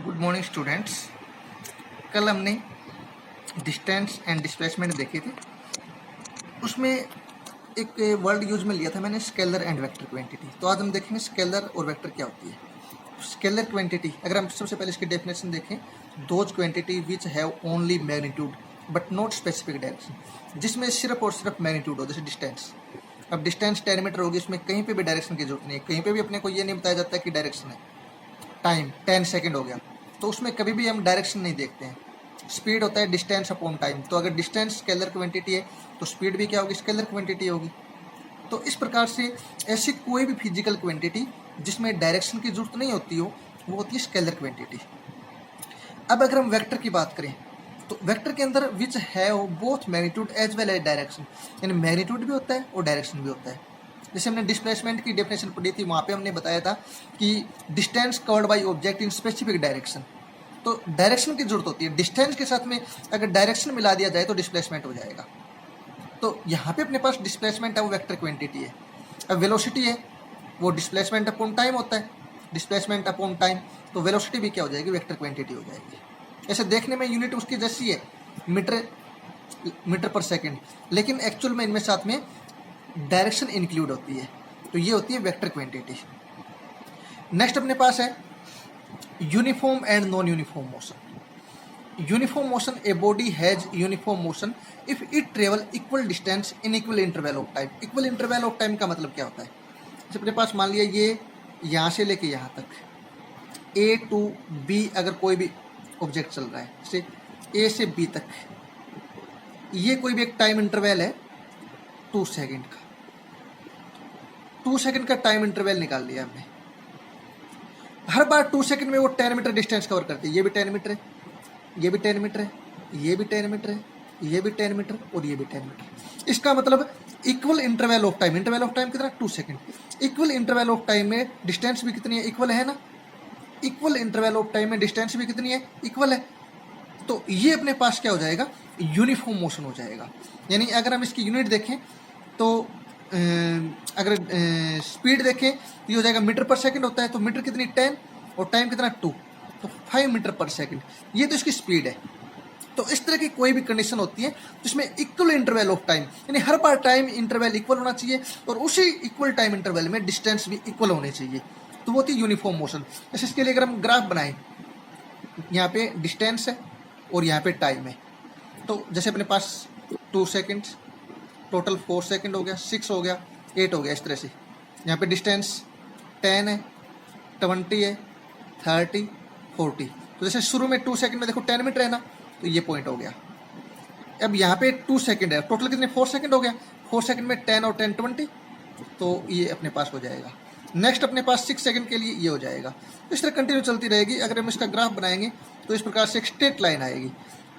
Good morning students. कल हमने distance and displacement देखे थे। उसमें एक वर्ड यूज में लिया था मैंने, स्केलर एंड वेक्टर क्वांटिटी। तो आज हम देखेंगे स्केलर और वेक्टर क्या होती है। स्केलर क्वांटिटी, अगर हम सबसे पहले इसकी डेफिनेशन देखें, those quantity which have only magnitude but not specific direction, जिसमें सिर्फ और सिर्फ मैग्नीट्यूड हो, जैसे डिस्टेंस। अब डिस्टेंस 10 मीटर होगी, उसमें कहीं पे भी डायरेक्शन की जरूरत नहीं है, कहीं पे भी अपने को ये नहीं बताया जाता कि डायरेक्शन है। टाइम 10 सेकेंड हो गया, तो उसमें कभी भी हम डायरेक्शन नहीं देखते हैं। स्पीड होता है डिस्टेंस अपॉन टाइम, तो अगर डिस्टेंस स्केलर क्वांटिटी है तो स्पीड भी क्या होगी, स्केलर क्वांटिटी होगी। तो इस प्रकार से ऐसी कोई भी फिजिकल क्वांटिटी जिसमें डायरेक्शन की जरूरत नहीं होती हो, वो होती है स्केलर क्वांटिटी। अब अगर हम वेक्टर की बात करें तो वेक्टर के अंदर which have both magnitude as well as direction, यानी मैग्नीट्यूड भी होता है और डायरेक्शन भी होता है। जैसे हमने डिस्प्लेसमेंट की डेफिनेशन पढ़ी थी, वहाँ पे हमने बताया था कि distance covered by object in specific direction. तो डायरेक्शन की जरूरत होती है, डिस्टेंस के साथ में अगर डायरेक्शन मिला दिया जाए तो डिस्प्लेसमेंट हो जाएगा। तो यहाँ पे अपने पास डिस्प्लेसमेंट है, वो वेक्टर क्वांटिटी है। अब वेलोसिटी है, वो डिस्प्लेसमेंट अपॉन टाइम होता है, डिस्प्लेसमेंट अपॉन टाइम, तो वेलोसिटी भी क्या हो जाएगी, वेक्टर क्वांटिटी हो जाएगी। ऐसे देखने में यूनिट उसकी जैसी है, मीटर पर सेकेंड, लेकिन एक्चुअल में इनमें साथ में डायरेक्शन इंक्लूड होती है, तो ये होती है वेक्टर क्वांटिटी। नेक्स्ट अपने पास है uniform and non uniform motion. Uniform motion, a body has uniform motion if it travel equal distance in equal interval of time. Equal interval of time का मतलब क्या होता है, जैसे अपने पास मान लिया ये यहाँ से लेके यहाँ तक ए टू बी, अगर कोई भी ऑब्जेक्ट चल रहा है जैसे ए से बी तक, ये कोई भी एक टाइम इंटरवल है 2 सेकेंड का। 2 सेकेंड का टाइम इंटरवल निकाल लिया हमने। हर बार 2 सेकेंड में वो 10 मीटर डिस्टेंस कवर करती है। ये भी 10 मीटर है, ये भी 10 मीटर है, ये भी 10 मीटर है, ये भी 10 मीटर और ये भी 10 मीटर। इसका मतलब equal interval of time, interval of time कितना, 2 second. Equal interval of time में डिस्टेंस भी कितनी है, इक्वल है ना। इक्वल इंटरवल ऑफ टाइम में डिस्टेंस भी कितनी है, इक्वल है। तो ये अपने पास क्या हो जाएगा, यूनिफॉर्म मोशन हो जाएगा। यानी अगर हम इसकी यूनिट देखें तो अगर स्पीड देखें तो ये हो जाएगा मीटर पर सेकंड होता है, तो मीटर कितनी 10 और टाइम कितना 2, तो 5 मीटर पर सेकंड, ये तो इसकी स्पीड है। तो इस तरह की कोई भी कंडीशन होती है जिसमें इक्वल इंटरवल ऑफ टाइम, यानी हर बार टाइम इंटरवल इक्वल होना चाहिए और उसी इक्वल टाइम इंटरवल में डिस्टेंस भी इक्वल होने चाहिए, तो वो थी यूनिफॉर्म मोशन। जैसे इसके लिए अगर हम ग्राफ बनाएं, यहाँ पे डिस्टेंस है और यहाँ पे टाइम है, तो जैसे अपने पास 2 सेकेंड, टोटल 4 सेकेंड हो गया, 6 हो गया, 8 हो गया, इस तरह से। यहाँ पे डिस्टेंस 10 है, 20 है, 30, 40। तो जैसे शुरू में 2 सेकेंड में देखो 10 मीटर है ना, तो ये पॉइंट हो गया। अब यहाँ पे 2 सेकेंड है, टोटल कितने 4 सेकेंड हो गया, 4 सेकेंड में 10 और 10 20, तो ये अपने पास हो जाएगा। नेक्स्ट अपने पास 6 सेकेंड के लिए ये हो जाएगा। इस तरह कंटिन्यू चलती रहेगी। अगर हम इसका ग्राफ बनाएंगे तो इस प्रकार से एक स्ट्रेट लाइन आएगी।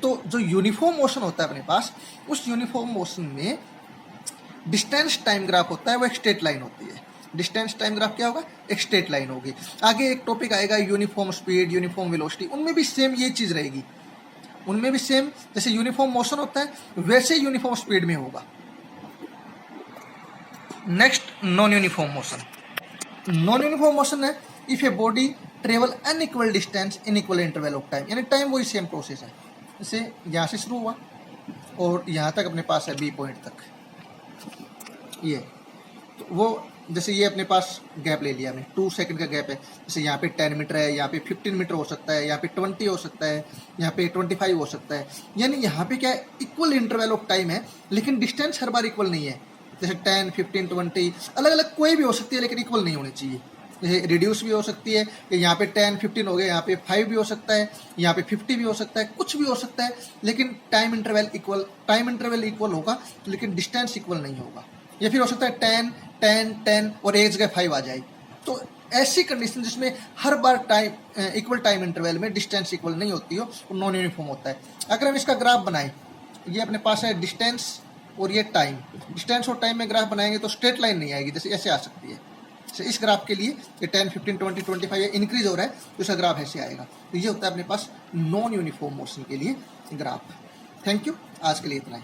तो जो यूनिफॉर्म मोशन होता है अपने पास, उस यूनिफॉर्म मोशन में डिस्टेंस टाइम ग्राफ होता है, वो एक स्ट्रेट लाइन होती है। डिस्टेंस टाइम ग्राफ क्या होगा, एक स्ट्रेट लाइन होगी। आगे एक टॉपिक आएगा यूनिफॉर्म स्पीड, यूनिफॉर्म वेलोसिटी, उनमें भी सेम ये चीज़ रहेगी। उनमें भी सेम जैसे यूनिफॉर्म मोशन होता है वैसे यूनिफॉर्म स्पीड में होगा। Next non uniform motion. Non uniform motion है if a body travel unequal distance in equal interval of time, यानी टाइम वही सेम प्रोसेस है। जैसे यहाँ से शुरू हुआ और यहाँ तक अपने पास है बी पॉइंट तक, ये तो वो जैसे ये अपने पास गैप ले लिया हमने, 2 सेकंड का गैप है। जैसे यहाँ पे 10 मीटर है, यहाँ पे 15 मीटर हो सकता है, यहाँ पे 20 हो सकता है, यहाँ पे 25 हो सकता है। यानी यहाँ पे क्या है, इक्वल इंटरवल ऑफ टाइम है, लेकिन डिस्टेंस हर बार इक्वल नहीं है। जैसे 10, 15, 20 अलग अलग कोई भी हो सकती है, लेकिन इक्वल नहीं होनी चाहिए। जैसे रिड्यूस भी हो सकती है, यहाँ पे 10, 15 हो गया, यहाँ पे 5 भी हो सकता है, यहाँ पे 50 भी हो सकता है, कुछ भी हो सकता है, लेकिन टाइम इंटरवल इक्वल होगा, लेकिन डिस्टेंस इक्वल नहीं होगा। या फिर हो सकता है 10, 10, 10 और एक जगह 5 आ जाए। तो ऐसी कंडीशन जिसमें हर बार टाइम इक्वल टाइम इंटरवल में डिस्टेंस इक्वल नहीं होती हो, वो नॉन यूनिफॉर्म होता है। अगर हम इसका ग्राफ बनाएं, ये अपने पास है डिस्टेंस और ये टाइम। डिस्टेंस और टाइम में ग्राफ बनाएंगे तो स्ट्रेट लाइन नहीं आएगी, जैसे ऐसे आ सकती है। जैसे इस ग्राफ के लिए ये 10, 15, 20, 25 ये इंक्रीज हो रहा है, तो इसका ग्राफ ऐसे आएगा। तो ये होता है अपने पास नॉन यूनिफॉर्म मोशन के लिए ग्राफ। थैंक यू, आज के लिए इतना ही।